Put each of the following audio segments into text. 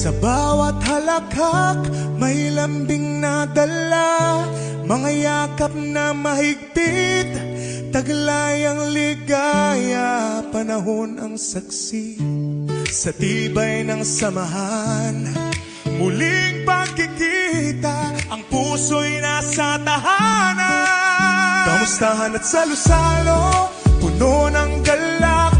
Sa bawat halakhak may lambing na dala, mga yakap na mahigpit, taglay ang ligaya. Panahon ang saksi sa tibay ng samahan, muling pagkikita, ang puso'y nasa tahanan. Kamustahan at salo-salo, puno ng galak,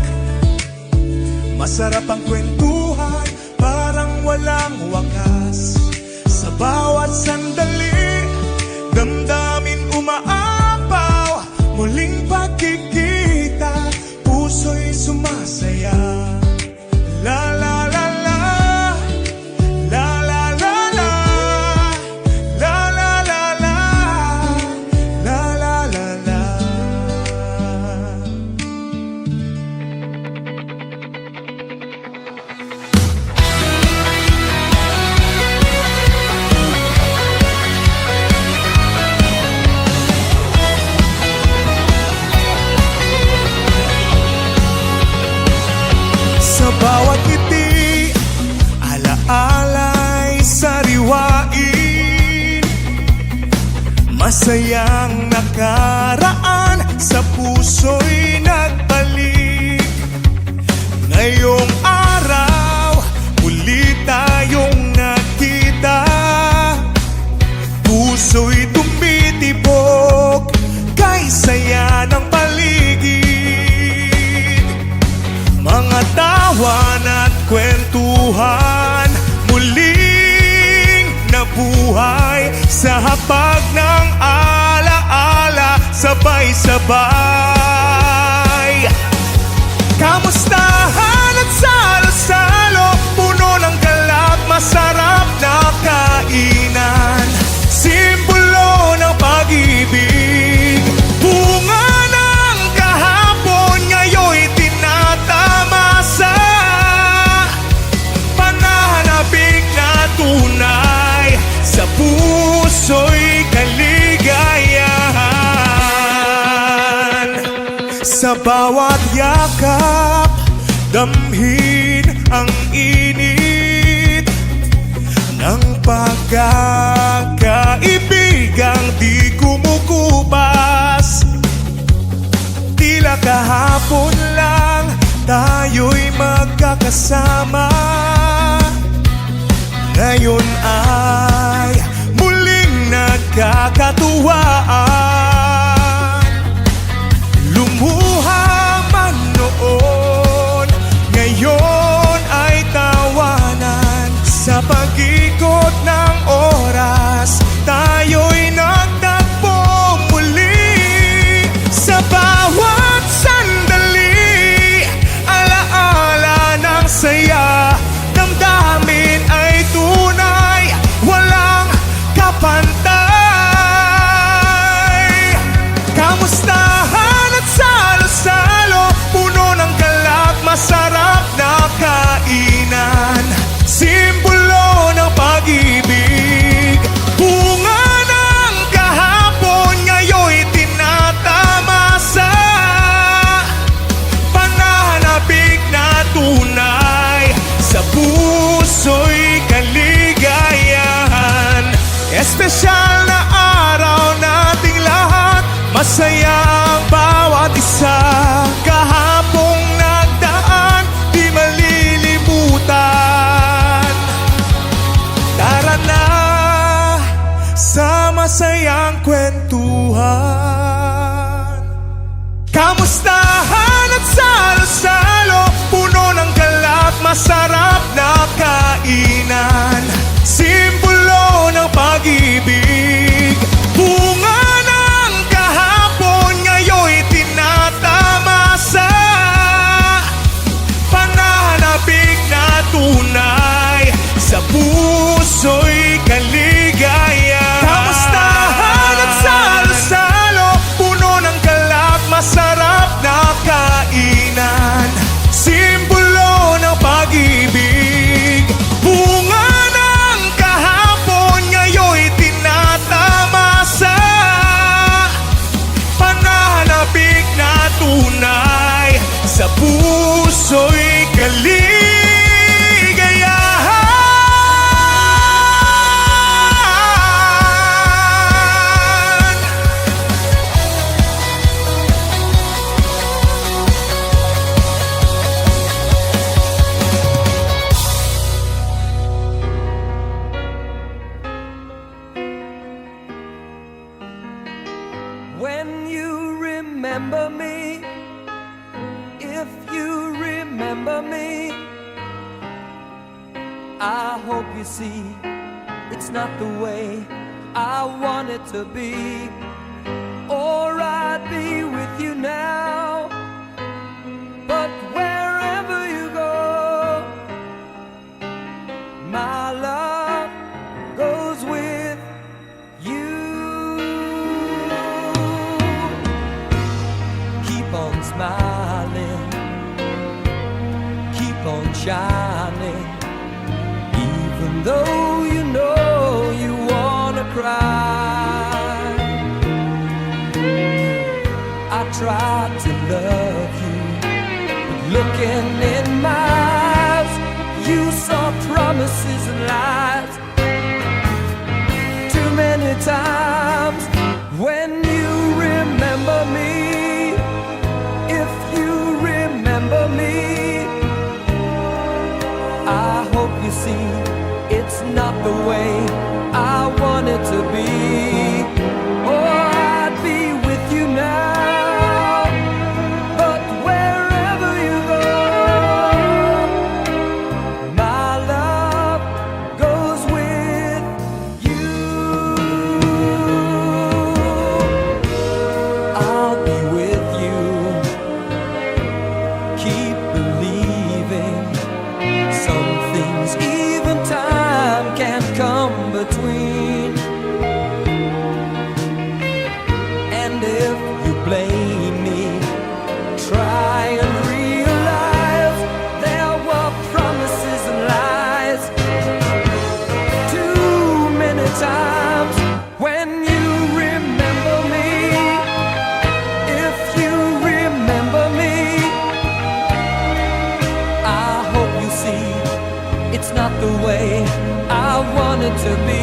masarap ang kwentuhan, parang walang wakas. Sa bawat sandali, damdamin umaapaw, muling pagkikita, puso'y sumasaya. La la la la, la la la la, la la la la, la la la la. Sa bawat ngiti, alaalay sariwain, masayang nakaraan sa puso'y nagbalik. Ngayong araw, muli tayong nakita, puso'y tumitibok kay saya ng paligid. Mga tawan at kwentuhan, muling nabuhay sa hapag ng alaala, sabay-sabay. Kamustahan at salo-salo, puno ng galak, masarap na kainan, simbolo ng pag-ibig. Bunga ng kahapon, ngayon'y tinatamasa, pananabik na tunay, sa puso'y kaligayahan. Sa bawat yakap, damhin ang init ng pagkakaibigang di kumukupas. Tila kahapon lang tayo'y magkakasama, ngayon ay muling nagkakatuwaan. Lumuha man noon, ngayon ay tawanan. Sa pag-ikot ng oras, tayo'y nagtagpo muli. Sa bawat sandali, alaala ng saya, damdamin ay tunay, walang kapantay. Kamustahan at salo-salo, puno ng galak, masarap na kainan, simbolo ng pag-ibig. Bunga ng kahapon, ngayon'y tinatamasa, pananabik na tunay, sa puso'y kaligayahan. Espesyal na araw nating lahat, masaya ang bawat isa. Kahapong nagdaan, di malilimutan. Tara na sa masayang kwentuhan. Kamustahan at salo-salo, puno ng galak, masarap na kainan, simbolo ng pag-ibig. Bunga ng kahapon, ngayon'y tinatamasa, pananabik na tunay, sa puso'y kaligayahan. Kamustahan at salo-salo, puno ng galak, masarap na kainan, simbolo ng pag-ibig. Bunga ng kahapon, ngayon'y tinatamasa, pananabik na tunay, sa puso'y kaligayahan. remember me, if you remember me, I hope you see it's not the way I want it to be, or I'd be with you now. But wherever you go, my love goes with you. Keep on smiling, keep on shining, even though you know you wanna cry. I tried to love you, but looking in my eyes, you saw promises and lies. Too many times when you remember me, if you remember me, I hope you see it's not the way I want it to be, or I'd be with you now. But wherever you go, my love goes with you. I'll be with you, keep believing. Some things even time can't come between. And if you blame me, try and realize there were promises and lies. Too many times when you remember me, if you remember me, I hope you see it's not the way I want it to be.